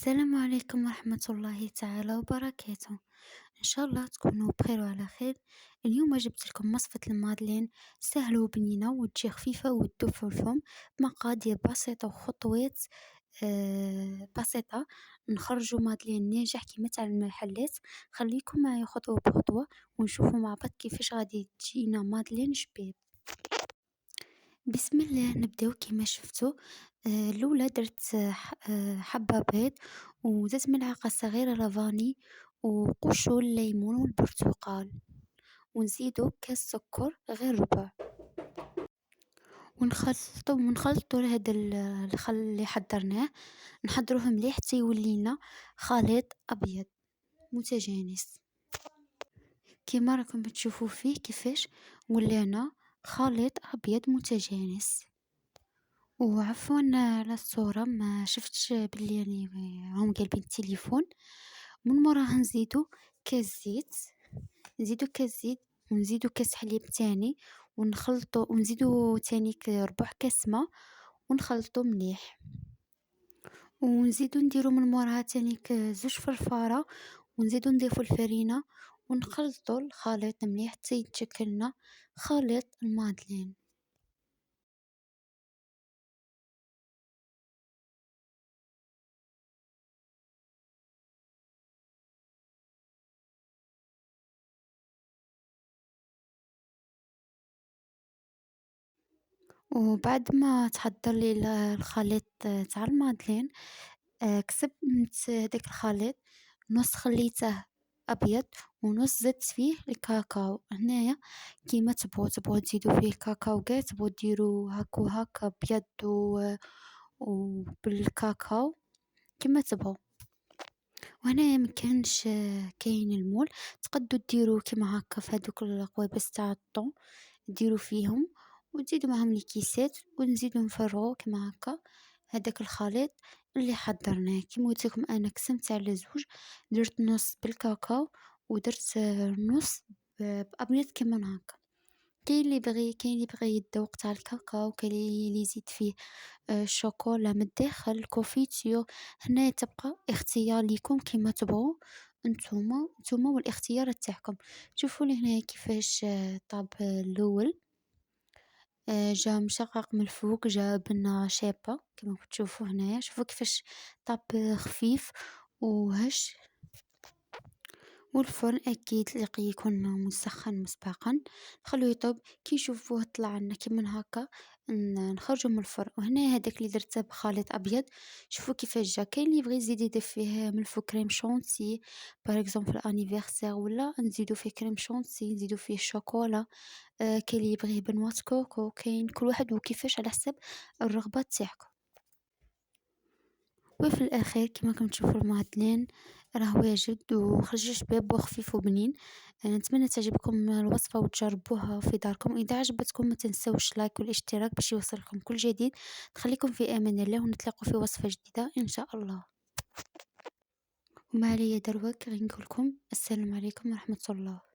السلام عليكم ورحمة الله تعالى وبركاته. إن شاء الله تكونوا بخير وعلى خير. اليوم جبت لكم وصفة المادلين سهلة وبنينة وتجي خفيفة وتدوب في الفم بمقادير بسيطة وخطوات بسيطة. نخرجوا مادلين ناجح كيما تاع المحلات. خليكم معايا خطوة بخطوة ونشوفوا مع بعض كيفاش غادي تجينا مادلين شباب. بسم الله نبداو كيما شفتوا. الأولى درت حبة بيض وزيت ملعقة صغيرة لافاني وقشور الليمون والبرتقال ونزيدو كاس سكر غير ربع ونخلطو هاد الخل اللي حضرناه. نحضروه مليح حتى يولي لنا خليط أبيض متجانس كيما راكم تشوفوا فيه كيفاش ولانا خليط أبيض متجانس. وعفوا على الصورة ما شفتش بلي يعني هم قالبين التليفون. من موراها نزيدو كاس زيت ونزيدو كاس حليب تاني ونخلطو ونزيدو تاني ربع كاس ما ونخلطو مليح ونزيدو نديرو من موراها تاني زوج فرفارة ونزيدو نضيفو الفرينة ونخلطو الخليط مليح حتى يتشكلنا خليط المادلين. وبعد ما تحضر لي الخليط تاع المادلين كسبت هداك الخليط نص خليته أبيض ونص زدت فيه الكاكاو. هنايا كيما تبغوا تزيدوا فيه الكاكاو كاع تبغوا ديروا هاك وهاك أبيض وبالكاكاو كيما تبغوا. وهنايا مكانش كاين المول تقدروا ديروا كيما هكا في هذوك القويبس تاع الطون ديروا فيهم وتزيدوا معهم الكيسات ونزيدو نفرغو كيما هكا هداك الخليط اللي حضرناه. كيما قلت لكم انا قسمت على زوج، درت نص بالكاكاو ودرت نص بابيض كيما هكا. كاين اللي بغى يذوق تاع الكاكاو، كاين اللي يزيد فيه الشوكولا من الداخل الكونفيتير. هنا تبقى اختيار ليكم كيما تبغوا نتوما والاختيار تاعكم. شوفوا لي هنا كيفاش طاب الاول جا مشقق من الفوق، جا بنا شابة كما تشوفوا هنايا. شوفوا كيفاش طاب خفيف وهش. والفرن اكيد يكون مسخن مسبقا، نخلوه يطيب. كي نشوفوه طلع لنا كيما هكا نخرجه من الفرن. وهنا هذاك اللي درته بخليط ابيض شوفوا كيفاش جا. كاين اللي يبغي يزيد يضيف فيه من الفوق كريم شونتي باغ اكزومبل انيفرسير، ولا نزيدو فيه كريم شونتي نزيدو فيه الشوكولا. كاين اللي يبغيه بنوات كوكو. كاين كل واحد وكيفاش على حسب الرغبة تاعكم. وفي الاخير كما راكم تشوفوا المعدنين راه واجد وخرج شباب وخفيف وبنين. نتمنى تعجبكم الوصفة وتجربوها في داركم. اذا عجبتكم ما تنسوش لايك والاشتراك باش يوصلكم كل جديد. نخليكم في امان الله ونتلاقوا في وصفة جديدة ان شاء الله. وما عليا دروك غير نقولكم السلام عليكم ورحمة الله.